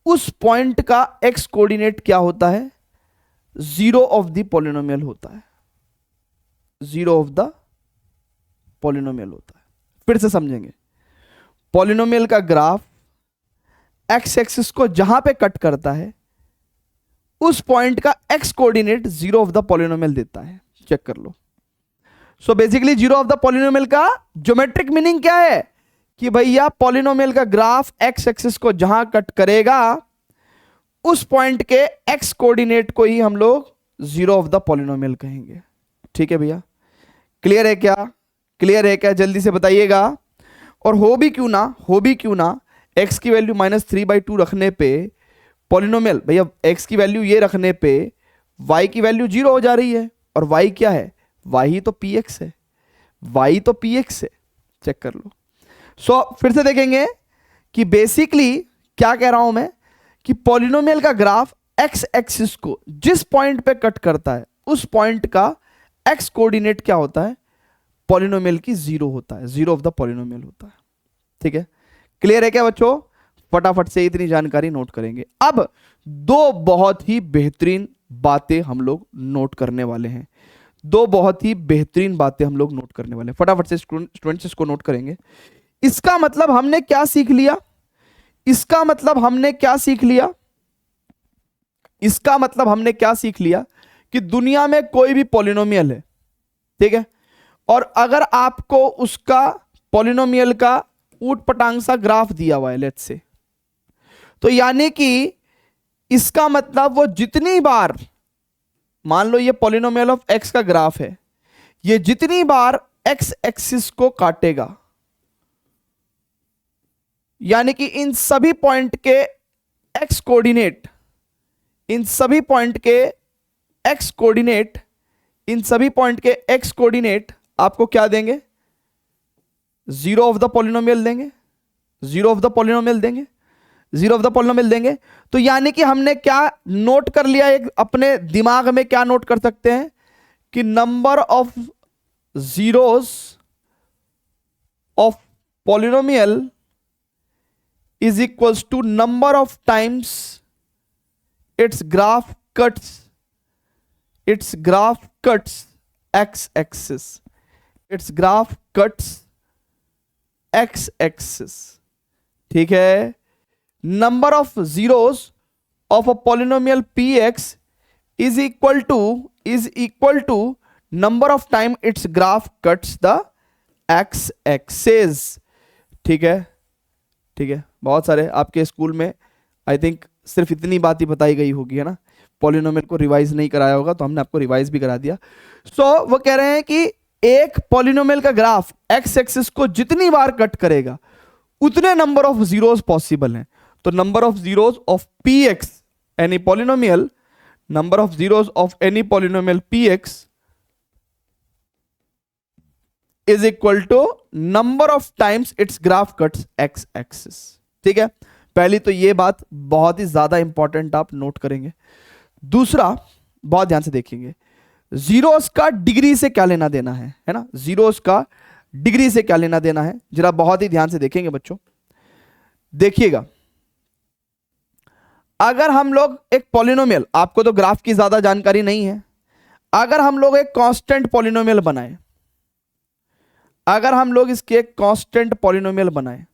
उस पॉइंट का एक्स कोऑर्डिनेट क्या होता है, 0 ऑफ द पॉलिनोमियल होता है, 0 ऑफ द पॉलिनोमियल होता है। फिर से समझेंगे, पॉलिनोमियल का ग्राफ एक्स एक्सिस को जहां पे कट करता है उस पॉइंट का X coordinate 0 of the polynomial देता है। चेक कर लो। So basically 0 of the polynomial का ज्योमेट्रिक मीनिंग क्या है कि भैया पॉलिनोमियल का ग्राफ एक्स एक्सिस को जहां कट करेगा उस पॉइंट के एक्स कोऑर्डिनेट को ही हम लोग 0 ऑफ द पॉलिनोमियल कहेंगे। ठीक है भैया, क्लियर है क्या, क्लियर है क्या? जल्दी से बताइएगा। और हो भी क्यों ना x की वैल्यू -3/2 रखने पे पॉलिनोमियल, भैया x की वैल्यू ये रखने पे y की वैल्यू 0 हो जा रही है। और y क्या है? y ही तो px है, y तो px है। चेक कर लो। सो फिर से देखेंगे कि बेसिकली क्या कह रहा हूं मैं कि पॉलिनोमियल का ग्राफ x एक्सिस को जिस पॉइंट पे कट करता है उस पॉइंट का x कोऑर्डिनेट क्या होता है? पॉलिनोमियल की 0 होता है, 0 ऑफ द पॉलिनोमियल होता है। ठीक है, क्लियर है क्या बच्चों? फटाफट से इतनी जानकारी नोट करेंगे। अब दो बहुत ही बेहतरीन बातें हम लोग नोट करने वाले हैं, दो बहुत ही बेहतरीन बातें हम लोग नोट करने वाले हैं। फटाफट से स्टूडेंट्स इसको नोट करेंगे। इसका मतलब हमने क्या सीख लिया? इसका मतलब हमने क्या सीख लिया? इसका मतलब हमने क्या सीख लिया कि दुनिया में कोई भी पॉलिनोमियल है, ठीक है, और अगर आपको उसका पॉलिनोमियल का ऊट पटांग सा ग्राफ दिया हुआ है लेट्स से, तो यानी कि इसका मतलब वो जितनी बार, मान लो ये पॉलिनोमियल ऑफ एक्स का ग्राफ है, ये जितनी बार एक्स एक्सिस को काटेगा, यानी कि इन सभी पॉइंट के एक्स कोऑर्डिनेट, इन सभी पॉइंट के एक्स कोऑर्डिनेट, इन सभी पॉइंट के एक्स कोऑर्डिनेट आपको क्या देंगे? 0 ऑफ द पॉलिनोमियल देंगे, 0 ऑफ द पॉलिनोमियल देंगे, 0 ऑफ द पॉलिनोमियल देंगे। तो यानी कि हमने क्या नोट कर लिया? एक अपने दिमाग में क्या नोट कर सकते हैं कि number of zeros of polynomial is equals to number of times its graph cuts x axis, its graph cuts x axis। ठीक है, number of zeros of a polynomial px is equal to number of time its graph cuts the x axis। ठीक है, ठीक है, बहुत सारे आपके school में आई थिंक सिर्फ इतनी बात ही बताई गई होगी, है ना, पॉलिनोमियल को रिवाइज नहीं कराया होगा, तो हमने आपको रिवाइज भी करा दिया। वो कह रहे हैं कि एक पॉलिनोमियल का ग्राफ एक्स एक्सिस को जितनी बार कट करेगा उतने नंबर ऑफ जीरोस पॉसिबल हैं। तो number of zeros of P X any polynomial, number of zeros of any polynomial P X is equal to number of times its graph cuts X axis. ठीक है, पहली तो ये बात बहुत ही ज्यादा इंपॉर्टेंट आप नोट करेंगे। दूसरा, बहुत ध्यान से देखेंगे, जीरोस का डिग्री से क्या लेना देना है ना, जीरोस का डिग्री से क्या लेना देना है, जरा बहुत ही ध्यान से देखेंगे बच्चों। देखिएगा, अगर हम लोग एक पॉलिनोमियल, आपको तो ग्राफ की ज्यादा जानकारी नहीं है, अगर हम लोग एक कांस्टेंट पॉलिनोमियल बनाए, अगर हम लोग इसके कांस्टेंट पॉलिनोमियल बनाए,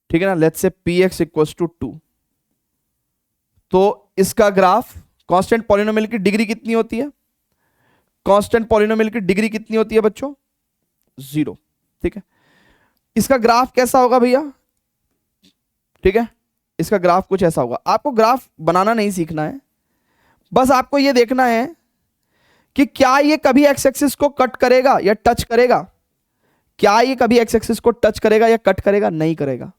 ठीक है ना, let's say px equals to 2, तो इसका ग्राफ, कांस्टेंट पॉलिनोमियल की डिग्री कितनी होती है? कांस्टेंट पॉलिनोमियल की डिग्री कितनी होती है बच्चों? 0। ठीक है, इसका ग्राफ कैसा होगा भैया? ठीक है, इसका ग्राफ कुछ ऐसा होगा। आपको ग्राफ बनाना नहीं सीखना है, बस आपको यह देखना है कि क्या ये कभी एक्स एक्सिस को कट करेगा या टच करेगा, क्या ये कभी एक्स एक्सिस को टच करेगा या कट करेगा? नहीं करेगा।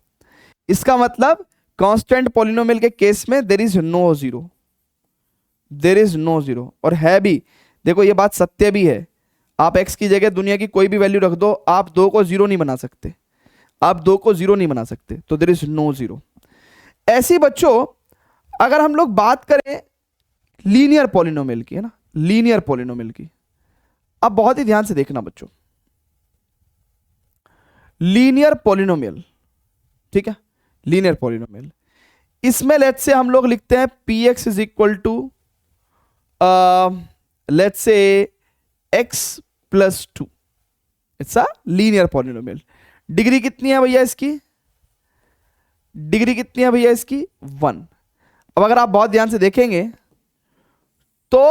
इसका मतलब कांस्टेंट पॉलिनोमियल के केस में there is no zero, there is no zero. और है भी, देखो ये बात सत्य भी है, आप एक्स की जगह दुनिया की कोई भी वैल्यू रख दो, आप 2 को 0 नहीं बना सकते, आप 2 को 0 नहीं बना सकते, तो देयर इज नो जीरो। ऐसी बच्चों अगर हम लोग बात करें लीनियर पॉलिनोमियल की, है ना, लीनियर पॉलिनोमियल की, अब बहुत ही ध्यान से देखना बच्चों, लीनियर पॉलिनोमियल, ठीक है, लीनियर पॉलिनोमियल, इसमें लेट्स से हम लोग लिखते हैं px is equal to let's say x plus 2, it's a linear polynomial. Degree कितनी है भैया इसकी? डिग्री कितनी है भैया इसकी? 1। अब अगर आप बहुत ध्यान से देखेंगे तो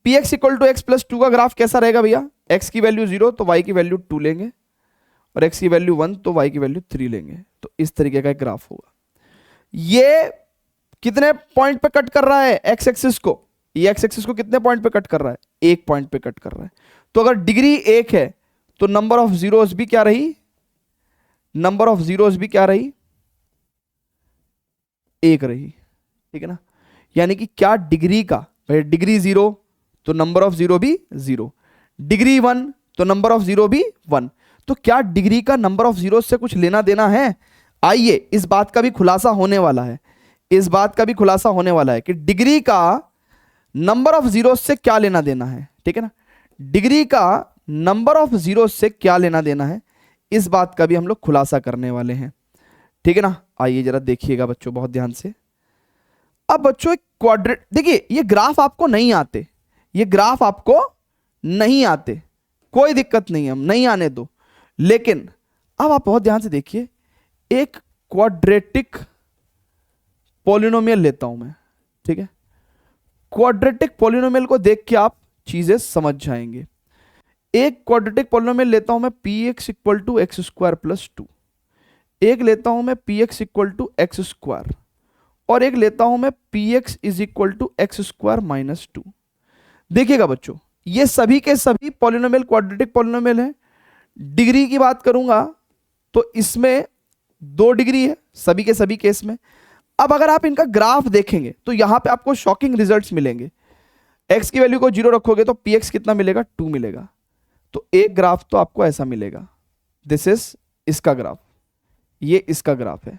px equal to x plus 2 का ग्राफ कैसा रहेगा भैया? x की वैल्यू 0 तो y की वैल्यू 2 लेंगे, और x की वैल्यू 1 तो y की वैल्यू 3 लेंगे, तो इस तरीके का एक ग्राफ होगा। ये कितने पॉइंट पे कट कर रहा है x एक्सिस को? ये x एक्सिस को कितने पॉइंट पे कट कर रहा है? एक पॉइंट पे कट कर रहा है। तो अगर डिग्री एक है तो नंबर ऑफ जीरोस भी क्या रही, नंबर ऑफ जीरोस भी क्या रही, एक रही, ठीक है ना। यानी कि क्या डिग्री का, भाई डिग्री जीरो तो नंबर ऑफ जीरो भी जीरो, डिग्री वन तो नंबर ऑफ जीरो भी वन। तो क्या डिग्री का नंबर ऑफ जीरो से कुछ लेना देना है? आइए इस बात का भी खुलासा होने वाला है, इस बात का भी खुलासा होने वाला है कि डिग्री का नंबर ऑफ जीरो से क्या लेना देना है, ठीक है ना। डिग्री का नंबर ऑफ जीरो से क्या लेना देना है, इस बात का भी हम लोग खुलासा करने वाले हैं, ठीक है ना। आइए जरा देखिएगा बच्चों बहुत ध्यान से। अब बच्चों एक क्वाड्रेट, देखिए ये ग्राफ आपको नहीं आते, ये ग्राफ आपको नहीं आते, कोई दिक्कत नहीं है, हम नहीं आने दो। लेकिन अब आप बहुत ध्यान से देखिए, एक क्वाड्रेटिक पॉलिनोमियल लेता हूं मैं, ठीक है। क्वाड्रेटिक पॉलिनोमियल को देख के आप चीजें समझ जाएंगे। एक क्वाड्रेटिक पॉलिनोमियल लेता हूं मैं P X equal to X square plus two, एक लेता हूं मैं P X equal to X square, और एक लेता हूं मैं P X is equal to X square minus two. देखिएगा बच्चों ये सभी के सभी पॉलिनोमियल क्वाड्रेटिक पॉलिनोमियल है। डिग्री की बात करूंगा तो इसमें 2 डिग्री है सभी के सभी केस में। अब अगर आप इनका ग्राफ देखेंगे तो यहां पे आपको शॉकिंग रिजल्ट्स मिलेंगे। x की वैल्यू को 0 रखोगे तो px कितना मिलेगा, 2 मिलेगा। तो एक ग्राफ तो आपको ऐसा मिलेगा, दिस इज इसका ग्राफ, ये इसका ग्राफ है।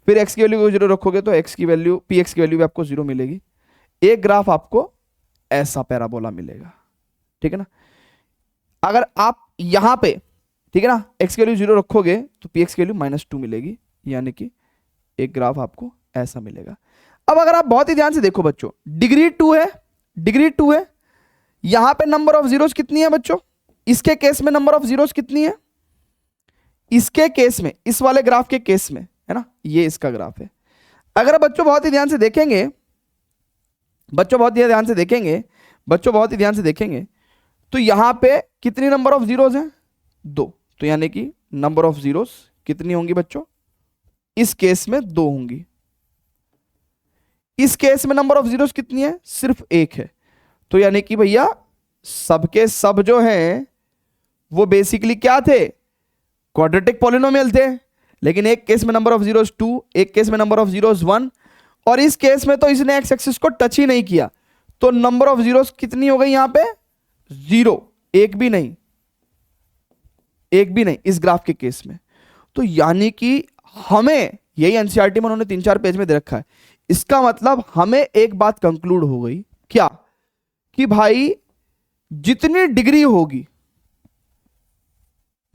फिर x की वैल्यू को 0 रखोगे तो x की वैल्यू, px की वैल्यू भी आपको 0 मिलेगी। एक ग्राफ आपको ऐसा पैराबोला मिलेगा, ठीक है ना। अगर आप यहां पे, ठीक है ना, x की वैल्यू 0 रखोगे तो px की वैल्यू -2 मिलेगी, यानी कि एक ग्राफ आपको ऐसा मिलेगा। अब अगर आप बहुत ही ध्यान से देखो बच्चों, डिग्री 2 है, डिग्री 2 है, यहां पे नंबर ऑफ जीरोस कितनी है बच्चों, इसके केस में नंबर ऑफ जीरोस कितनी है, इसके केस में, इस वाले ग्राफ के केस में, है ना, ये इसका ग्राफ है। अगर बच्चों बहुत ही ध्यान से देखेंगे, बच्चों बहुत ही ध्यान से देखेंगे, बच्चों बहुत ही ध्यान से देखेंगे तो यहां पे कितनी नंबर ऑफ जीरोस हैं, 2। तो यानी कि नंबर ऑफ जीरोस कितनी होंगी बच्चों, इस केस में 2 होंगी। इस केस में नंबर ऑफ जीरोस कितनी है, सिर्फ 1 है। तो यानी कि भैया सबके सब जो हैं वो बेसिकली क्या थे, क्वाड्रेटिक पॉलिनोमियल थे। लेकिन एक केस में नंबर ऑफ जीरोस 2, एक केस में नंबर ऑफ जीरोस 1, और इस केस में तो इसने एक्स एक्सिस को टच ही नहीं किया। तो नंबर ऑफ जीरोस कितनी हो गई यहां पे, 0, एक भी नहीं, एक भी नहीं इस ग्राफ के केस में। तो यानी कि हमें, यही एनसीईआरटी में उन्होंने 3-4 पेज में दे रखा है, इसका मतलब हमें एक बात कंक्लूड हो गई, क्या, कि भाई जितनी डिग्री होगी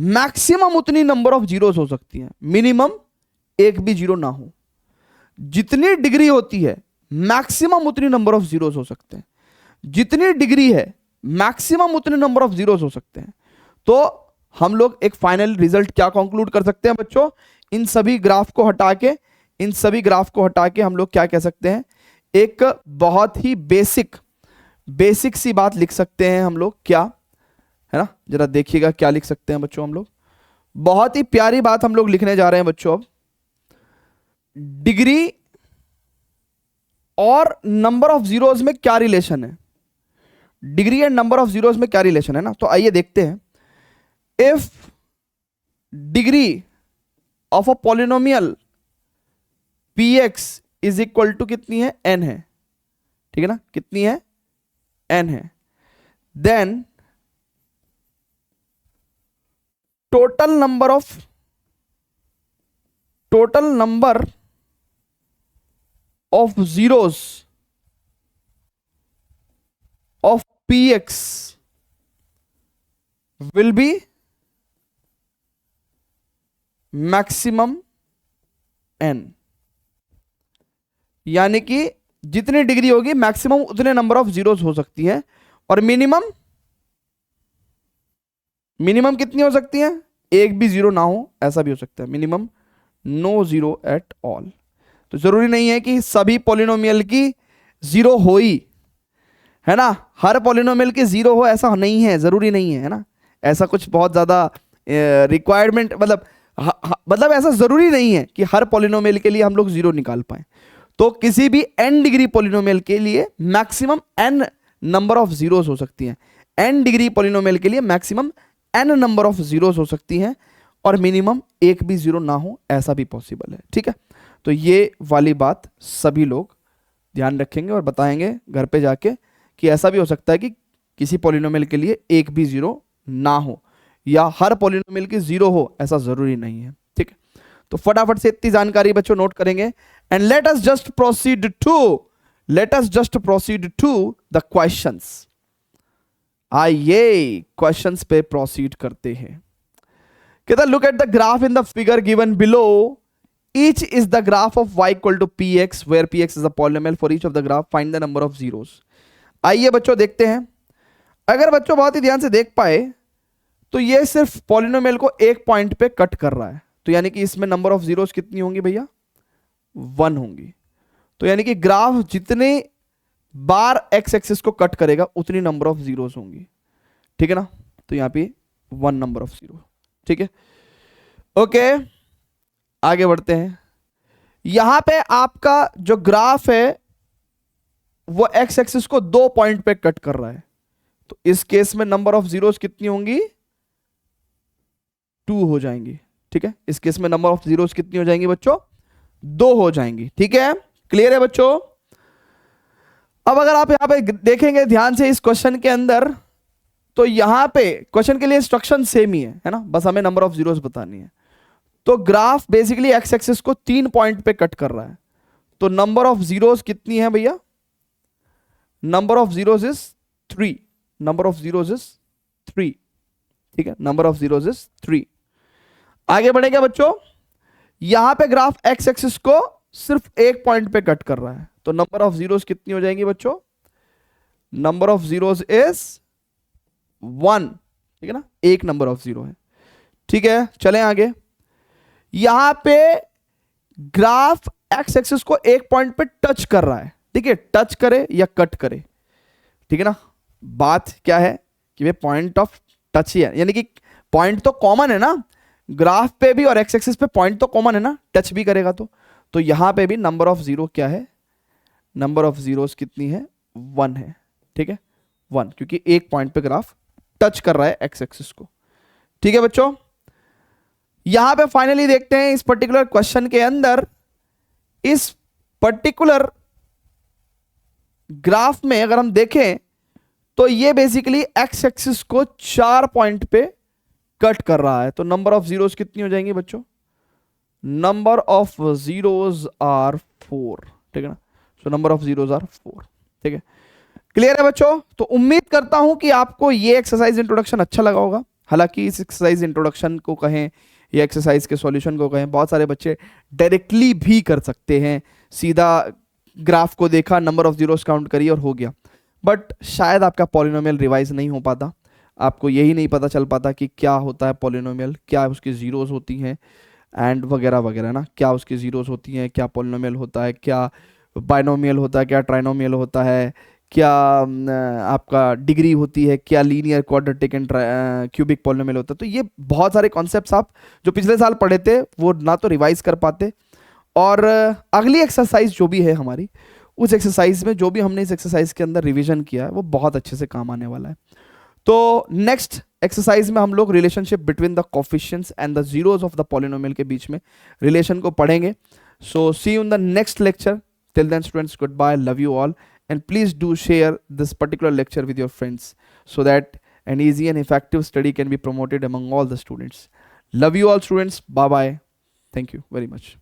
मैक्सिमम उतनी नंबर ऑफ जीरोस हो सकती है, मिनिमम एक भी जीरो ना हो। जितनी डिग्री होती है मैक्सिमम उतनी नंबर ऑफ जीरोस हो सकते हैं, जितनी डिग्री है मैक्सिमम उतने नंबर ऑफ जीरोस हो सकते हैं। तो हम लोग एक फाइनल रिजल्ट क्या कंक्लूड कर सकते हैं बच्चों, इन सभी ग्राफ को हटा के, इन सभी ग्राफ को हटा के हम लोग क्या कह सकते हैं, एक बहुत ही बेसिक सी बात लिख सकते हैं हम लोग, क्या है ना, जरा देखिएगा क्या लिख सकते हैं बच्चों हम लोग। बहुत ही प्यारी बात हम लोग लिखने जा रहे हैं बच्चों। अब डिग्री और नंबर ऑफ जीरोस में क्या रिलेशन है, degree and number of zeros में क्या रिलेशन है ना। तो आइए देखते हैं। If degree of a polynomial px is equal to कितनी है, n है, ठीक है ना, कितनी है, n है, then total number of zeros of px will be maximum n, यानी कि जितनी डिग्री होगी मैक्सिमम उतने नंबर ऑफ जीरोस हो सकती है, और मिनिमम कितनी हो सकती है, एक भी जीरो ना हो, ऐसा भी हो सकता है, minimum no zero at all. तो जरूरी नहीं है कि सभी पॉलिनोमियल की जीरो हो ही, है ना, हर पॉलिनोमियल की जीरो हो ऐसा नहीं है, जरूरी नहीं है ना, ऐसा कुछ बहुत ज्यादा रिक्वायरमेंट, मतलब ऐसा जरूरी नहीं है कि हर पॉलिनोमियल के लिए हम लोग जीरो निकाल पाए। तो किसी भी n डिग्री पॉलिनोमियल के लिए maximum n number of zeros हो सकती हैं। n डिग्री पॉलिनोमियल के लिए maximum n number of zeros हो सकती हैं और मिनिमम एक भी जीरो ना हो, ऐसा भी पॉसिबल है। ठीक है, तो ये वाली बात सभी लोग ध्यान रखेंगे और बताएंगे घर पे जाके कि ऐसा भी हो सकता है कि किसी पॉलिनोमियल के लिए एक भी जीरो ना हो या हर पॉलिनोमियल की जीरो हो, ऐसा जरूरी नहीं है। ठीक है, तो फटाफट से इतनी जानकारी बच्चों नोट करेंगे and let us just proceed to the questions. आइए क्वेश्चंस पे प्रोसीड करते हैं। कहता look at the graph in the figure given below, each is the graph of y equal to px where px is a polynomial for each of the graph, find the number of zeros। आइए बच्चों देखते हैं। अगर बच्चों बहुत ही ध्यान से देख पाए तो ये सिर्फ पॉलिनोमियल को एक पॉइंट पे कट कर रहा है, तो यानी कि इसमें नंबर ऑफ जीरोस कितनी होंगी भैया, 1 होंगी। तो यानी कि ग्राफ जितने बार एक्स एक्सिस को कट करेगा उतनी नंबर ऑफ जीरोस होंगी। ठीक है ना, तो यहां पे 1 नंबर ऑफ जीरो। ठीक है, ओके आगे बढ़ते हैं। यहां पे आपका जो ग्राफ है वो एक्स एक्सिस को 2 पॉइंट पे कट कर रहा है, तो इस केस में नंबर ऑफ जीरोस कितनी होंगी, 2 हो जाएंगी। ठीक है, इस केस में नंबर ऑफ जीरोस कितनी हो जाएंगी बच्चों, 2 हो जाएंगी। ठीक है, क्लियर है बच्चों। अब अगर आप यहां पे देखेंगे ध्यान से इस क्वेश्चन के अंदर, तो यहां पे क्वेश्चन के लिए इंस्ट्रक्शन सेम ही है ना, बस हमें नंबर ऑफ जीरोस बतानी है। तो ग्राफ बेसिकली एक्स एक्सिस को 3 पॉइंट पे कट कर रहा है, तो नंबर ऑफ जीरोस कितनी है भैया, number of zeros is 3, number of zeros is 3। ठीक है, नंबर ऑफ जीरोस इज 3। आगे बढ़ेगा बच्चों, यहां पे ग्राफ एक्स एक्सिस को सिर्फ एक पॉइंट पे कट कर रहा है, तो नंबर ऑफ जीरोस कितनी हो जाएंगी बच्चों, नंबर ऑफ जीरोस इज 1। ठीक है ना, एक नंबर ऑफ जीरो है। ठीक है, चलें आगे। यहां पे ग्राफ एक्स एक्सिस को एक पॉइंट पे टच कर रहा है। ठीक है, टच करे या कट करे, ठीक है ना, बात क्या है कि वे पॉइंट ऑफ टच ही है, यानी कि पॉइंट तो कॉमन है ना, ग्राफ पे भी और एक्स एक्सिस पे पॉइंट तो कॉमन है ना, टच भी करेगा तो यहां पे भी नंबर ऑफ जीरो क्या है, नंबर ऑफ जीरोस कितनी है, 1 है। ठीक है, 1, क्योंकि एक पॉइंट पे ग्राफ टच कर रहा है एक्स एक्सिस को। ठीक है बच्चों, यहां पे फाइनली देखते हैं इस पर्टिकुलर क्वेश्चन के अंदर, इस पर्टिकुलर ग्राफ में अगर हम देखें तो ये बेसिकली एक्स एक्सिस को 4 पॉइंट पे कट कर रहा है, तो नंबर ऑफ जीरोस कितनी हो जाएंगी बच्चों, नंबर ऑफ जीरोस आर 4। ठीक है ना, so number of zeros are 4। ठीक है, क्लियर है बच्चों। तो उम्मीद करता हूं कि आपको ये एक्सरसाइज इंट्रोडक्शन अच्छा लगा होगा। हालांकि इस एक्सरसाइज इंट्रोडक्शन को कहें या एक्सरसाइज के सॉल्यूशन को कहें, बहुत सारे बच्चे डायरेक्टली भी कर सकते हैं, सीधा ग्राफ को देखा, नंबर ऑफ जीरोस काउंट करी और हो गया, बट शायद आपका पॉलिनोमियल रिवाइज नहीं हो पाता, आपको यही नहीं पता चल पाता कि क्या होता है पॉलिनोमियल, क्या उसकी जीरोस होती हैं एंड वगैरह वगैरह ना, क्या उसकी जीरोस होती हैं, क्या पॉलिनोमियल होता है, क्या बाइनोमियल होता है, क्या ट्राइनोमियल होता है, क्या आपका डिग्री होती है, क्या linear quadratic and cubic polynomial होता है। तो ये बहुत सारे कॉन्सेप्ट्स आप जो पिछले साल पढ़े थे वो ना तो रिवाइज कर पाते, और अगली एक्सरसाइज जो भी है हमारी, उस एक्सरसाइज में जो भी हमने इस एक्सरसाइज के अंदर रिवीजन किया है वो बहुत अच्छे से काम आने वाला है। तो नेक्स्ट एक्सरसाइज में हम लोग relationship between the coefficients and the zeros of the polynomial के बीच में रिलेशन को पढ़ेंगे। So see you in the next lecture. Till then students, goodbye, love you all, and please do share this particular lecture with your friends so that an easy and effective study can be promoted among all the students. Love you all students. Bye bye. Thank you very much.